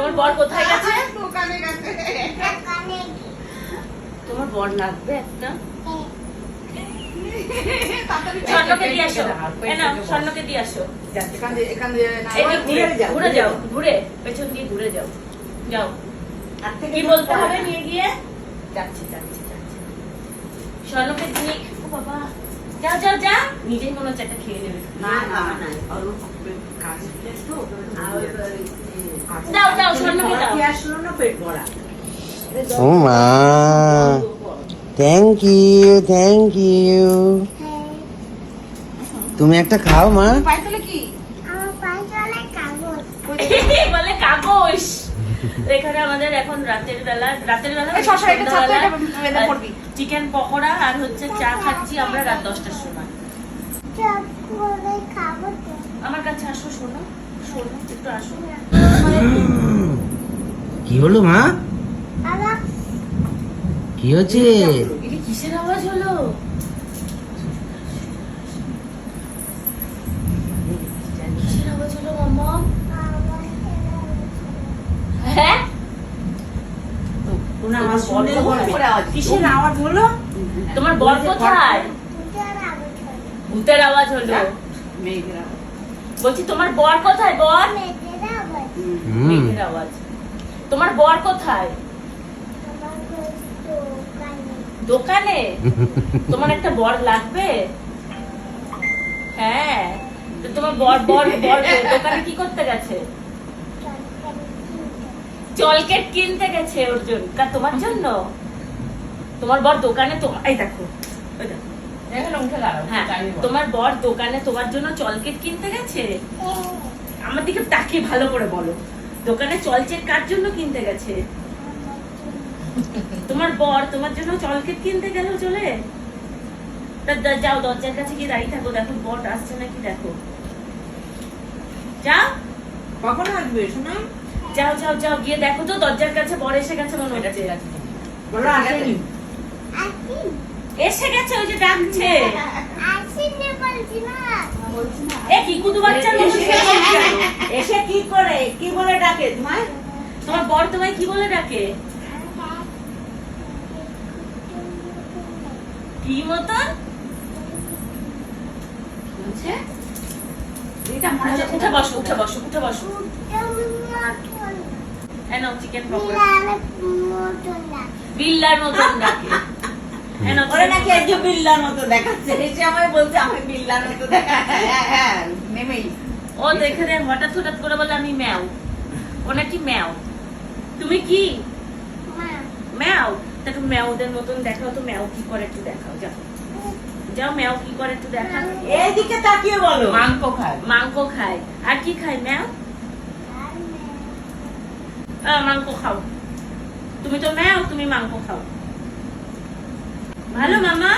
তোমার বর কোথায় গেছে? দোকানে গেছে। তোমার বর লাগবে একটা? তাড়াতাড়ি স্বর্ণকে দিয়ে আসো। স্বর্ণকে দিয়ে আসো। এখান দিয়ে না, এদিক দিয়ে ঘুরে যাও, ঘুরে পেছন দিয়ে ঘুরে যাও। যাও, কি বলতে হবে নিয়ে গিয়ে? যাচ্ছি যাচ্ছি যাচ্ছি। স্বর্ণকে দিয়ে, ও বাবা, যাও যাও যাও, নিজেই মনে হচ্ছে একটা খেয়ে নেবে। না না না, অল্প কাজের প্লেট তো, দাও দাও, স্বর্ণকে দাও। খেয়ে আসলো না, পেট ভরা। ও মা, থ্যাংক ইউ থ্যাংক ইউ। তুমি একটা খাও মা। পায়ে তোলে কি? বলে কাগজ। এখানে আমাদের এখন রাতের বেলা চিকেন পকোড়া আর হচ্ছে চা খাচ্ছি আমরা রাত 10টার সময়। আমার কাছে আসো, শোনো শোনো, একটু আসো। কি হলো মা? কি হচ্ছে? এটা কিসের আওয়াজ হলো? কিসের আওয়াজ হলো মাম্মা? হ্যাঁ, কিসের আওয়াজ হলো? তোমার বর কোথায়? ভূতের আওয়াজ হলো। মেঘের আওয়াজ। বলছি তোমার বর কোথায়? বর হুম। মেঘের আওয়াজ। তোমার বর কোথায়? দোকানে। তোমার একটা বর লাগবে? হ্যাঁ, তো তোমার বর বর বর দোকানে কি করতে গেছে? চলকেট কিনতে গেছে ওর জন্য। তোমার জন্য? তোমার বর দোকানে এই দেখো, ওই দেখো। হ্যাঁ, তোমার বর দোকানে তোমার জন্য চলকেট কিনতে গেছে? আমার দিকে তাকিয়ে ভালো করে বলো। দোকানে চলকেট কার জন্য কিনতে গেছে? তোমার বর তোমার জন্য চলকেট কিনতে গেল চলে? যাও, দরজার কাছে গিয়ে দাঁড়িয়ে থাকো, দেখো বর আসছে নাকি দেখো। যাও, কখন আসবে শোনা? যাও যাও যাও, গিয়ে দেখো তো দরজার কাছে বর এসে গেছে মনে হচ্ছে। বলো আসেনি। এসে গেছে, ওই যে ডাকছে। এ কি কুদু বাচ্চার মতো এসে কি করে, কি বলে ডাকে তোমায়? তোমার বর তোমায় কি বলে ডাকে? কি মতন? উঠে বসো, উঠে বসো, উঠে বসো। এনো চিকেন পকোড়া। বিল্লার মতন ডাকে। এনো ওরা নাকি এই যে বিল্লার মতো দেখাচ্ছে, এসে আমায় বলছে আমায় বিল্লার মতো দেখাচ্ছে। হ্যাঁ, নেমেই। ও দেখে রে, হঠাৎ হঠাৎ করে বলে আমি ম্যাও। ও নাকি ম্যাও। তুমি কি ম্যাও? তা একটু ম্যাওদের মতন দেখাও তো, ম্যাও কি করে একটু দেখাও। যাও যাও, ম্যাও কি করে একটু দেখাও। এইদিকে তাকিয়ে বলো। মাংস খায়। মাংস খায়। আর কি খায় ম্যাও? মাংস খাও। তুমি তো ম্যাও, তুমি মাংস খাও। ভালো মামা।